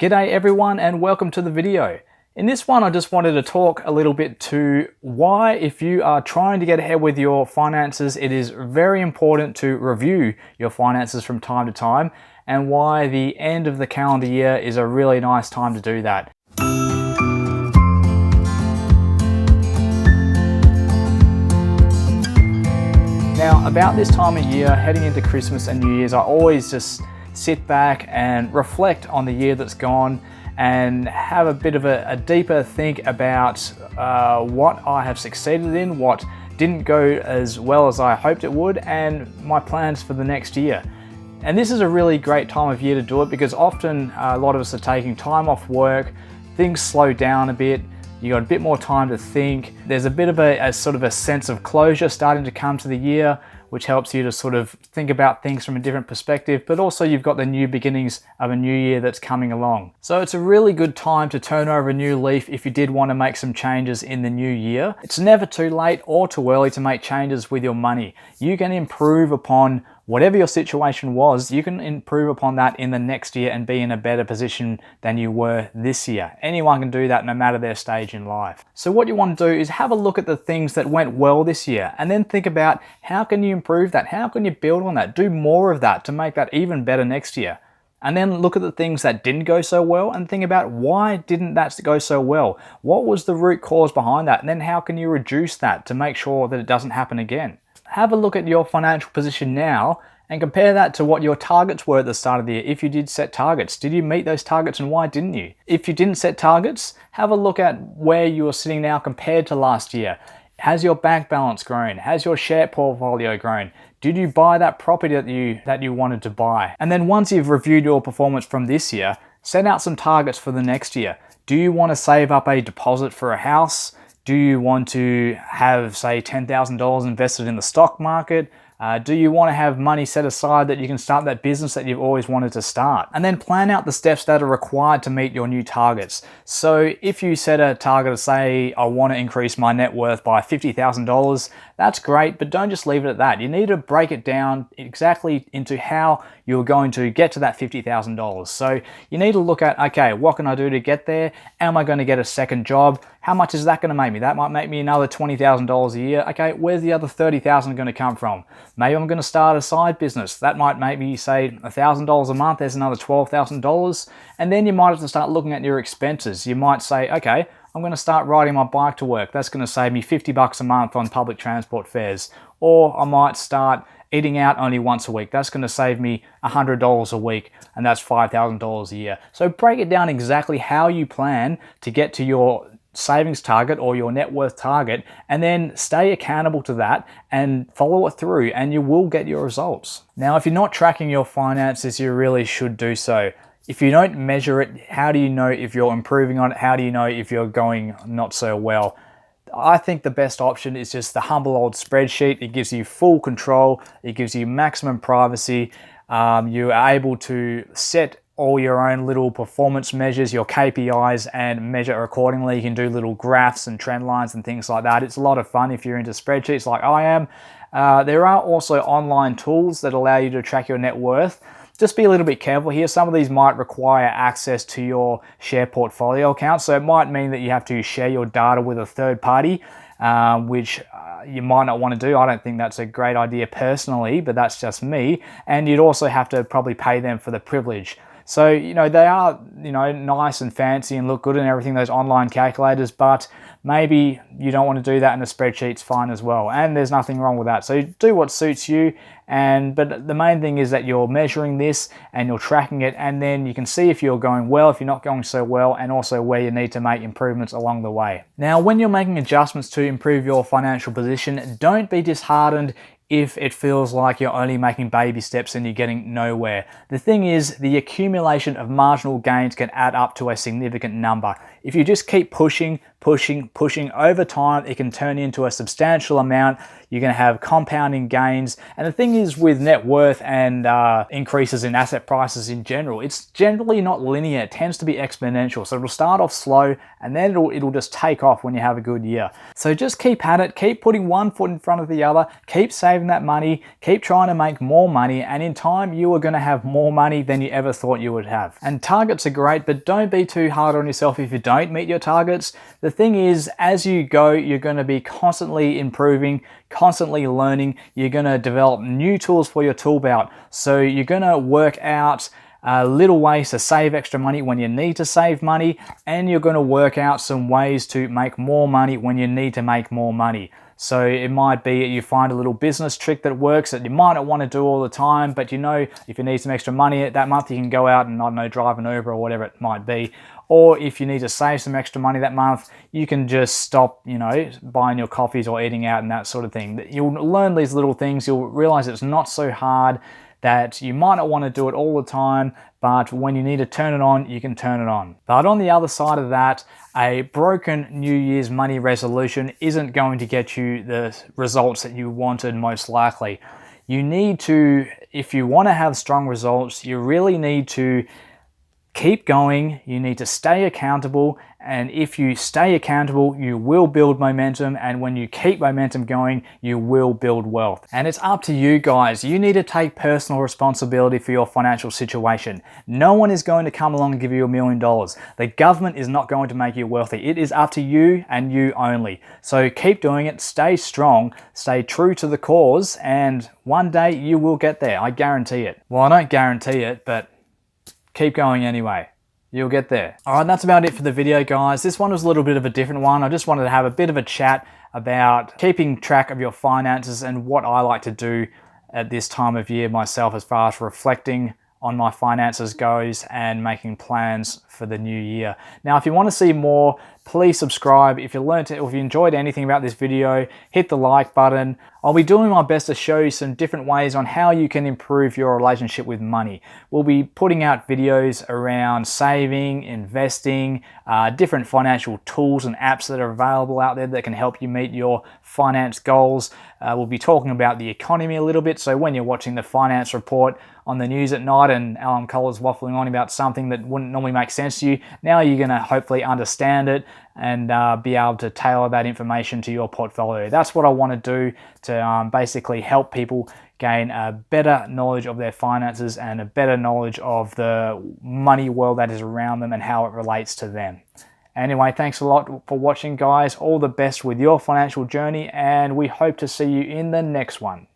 G'day everyone and welcome to the video. In this one I just wanted to talk a little bit to why, if you are trying to get ahead with your finances, it is very important to review your finances from time to time, and why the end of the calendar year is a really nice time to do that. Now, about this time of year, heading into Christmas and New Year's, I always just sit back and reflect on the year that's gone and have a bit of a deeper think about what I have succeeded in, what didn't go as well as I hoped it would, and my plans for the next year. And this is a really great time of year to do it because often a lot of us are taking time off work, things slow down a bit, you got a bit more time to think. There's a bit of a sort of a sense of closure starting to come to the year, which helps you to sort of think about things from a different perspective, but also you've got the new beginnings of a new year that's coming along. So it's a really good time to turn over a new leaf if you did want to make some changes in the new year. It's never too late or too early to make changes with your money. You can improve upon whatever your situation was, you can improve upon that in the next year and be in a better position than you were this year. Anyone can do that no matter their stage in life. So what you want to do is have a look at the things that went well this year and then think about how can you improve that? How can you build on that? Do more of that to make that even better next year. And then look at the things that didn't go so well and think about why didn't that go so well? What was the root cause behind that? And then how can you reduce that to make sure that it doesn't happen again? Have a look at your financial position now and compare that to what your targets were at the start of the year. If you did set targets, did you meet those targets and why didn't you? If you didn't set targets, have a look at where you are sitting now compared to last year. Has your bank balance grown? Has your share portfolio grown? Did you buy that property that you wanted to buy? And then once you've reviewed your performance from this year, set out some targets for the next year. Do you want to save up a deposit for a house? Do you want to have, say, $10,000 invested in the stock market? Do you want to have money set aside that you can start that business that you've always wanted to start? And then plan out the steps that are required to meet your new targets. So if you set a target of, say, I want to increase my net worth by $50,000, that's great, but don't just leave it at that. You need to break it down exactly into how you're going to get to that $50,000. So you need to look at, okay, what can I do to get there? Am I going to get a second job? How much is that going to make me? That might make me another $20,000 a year. Okay, where's the other $30,000 going to come from? Maybe I'm going to start a side business. That might make me, say, $1,000 a month. There's another $12,000. And then you might have to start looking at your expenses. You might say, okay, I'm going to start riding my bike to work. That's going to save me $50 a month on public transport fares. Or I might start eating out only once a week. That's going to save me $100 a week, and that's $5,000 a year. So break it down exactly how you plan to get to your savings target or your net worth target, and then stay accountable to that and follow it through, and you will get your results. Now, if you're not tracking your finances, you really should do so. If you don't measure it, how do you know if you're improving on it? How do you know if you're going not so well? I think the best option is just the humble old spreadsheet. It gives you full control. It gives you maximum privacy. You are able to set all your own little performance measures, your KPIs, and measure accordingly. You can do little graphs and trend lines and things like that. It's a lot of fun if you're into spreadsheets like I am. There are also online tools that allow you to track your net worth. Just be a little bit careful here. Some of these might require access to your share portfolio account, so it might mean that you have to share your data with a third party, which you might not want to do. I don't think that's a great idea personally, but that's just me. And you'd also have to probably pay them for the privilege. So, they are, nice and fancy and look good and everything, those online calculators, but maybe you don't want to do that, and the spreadsheet's fine as well. And there's nothing wrong with that. So do what suits you. But the main thing is that you're measuring this and you're tracking it, and then you can see if you're going well, if you're not going so well, and also where you need to make improvements along the way. Now, when you're making adjustments to improve your financial position, don't be disheartened if it feels like you're only making baby steps and you're getting nowhere. The thing is, the accumulation of marginal gains can add up to a significant number. if you just keep pushing over time, it can turn into a substantial amount. You're going to have compounding gains. And the thing is with net worth and increases in asset prices in general, it's generally not linear. It tends to be exponential. So it'll start off slow and then it'll just take off when you have a good year. So just keep at it, keep putting one foot in front of the other, keep saving that money, keep trying to make more money, and in time you are going to have more money than you ever thought you would have. And targets are great, but don't be too hard on yourself if you don't meet your targets. The thing is, as you go, you're going to be constantly improving, constantly learning. You're going to develop new tools for your tool belt. So you're going to work out little ways to save extra money when you need to save money, and you're going to work out some ways to make more money when you need to make more money. So it might be you find a little business trick that works that you might not want to do all the time, but you know if you need some extra money that month, you can go out and, I don't know, drive an Uber or whatever it might be. Or if you need to save some extra money that month, you can just stop, you know, buying your coffees or eating out and that sort of thing. You'll learn these little things. You'll realize it's not so hard, that you might not want to do it all the time, but when you need to turn it on, you can turn it on. But on the other side of that, a broken New Year's money resolution isn't going to get you the results that you wanted most likely. You need to, if you want to have strong results, you really need to keep going. You need to stay accountable, and if you stay accountable, you will build momentum, and when you keep momentum going, you will build wealth. And it's up to you guys. You need to take personal responsibility for your financial situation. No one is going to come along and give you $1 million. The government is not going to make you wealthy. It is up to you and you only. So keep doing it, stay strong, stay true to the cause, and one day you will get there. I guarantee it. Well, I don't guarantee it, but keep going anyway. You'll get there. All right, that's about it for the video, guys. This one was a little bit of a different one. I just wanted to have a bit of a chat about keeping track of your finances and what I like to do at this time of year myself as far as reflecting on my finances goes and making plans for the new year. Now, if you want to see more, please subscribe. If you learned it or if you enjoyed anything about this video, hit the like button. I'll be doing my best to show you some different ways on how you can improve your relationship with money. We'll be putting out videos around saving, investing, different financial tools and apps that are available out there that can help you meet your finance goals. We'll be talking about the economy a little bit, so when you're watching the finance report on the news at night and Alan Kohler's waffling on about something that wouldn't normally make sense to you, now you're going to hopefully understand it and be able to tailor that information to your portfolio. That's what I want to do, to basically help people gain a better knowledge of their finances and a better knowledge of the money world that is around them and how it relates to them. Anyway, thanks a lot for watching, guys. All the best with your financial journey, and we hope to see you in the next one.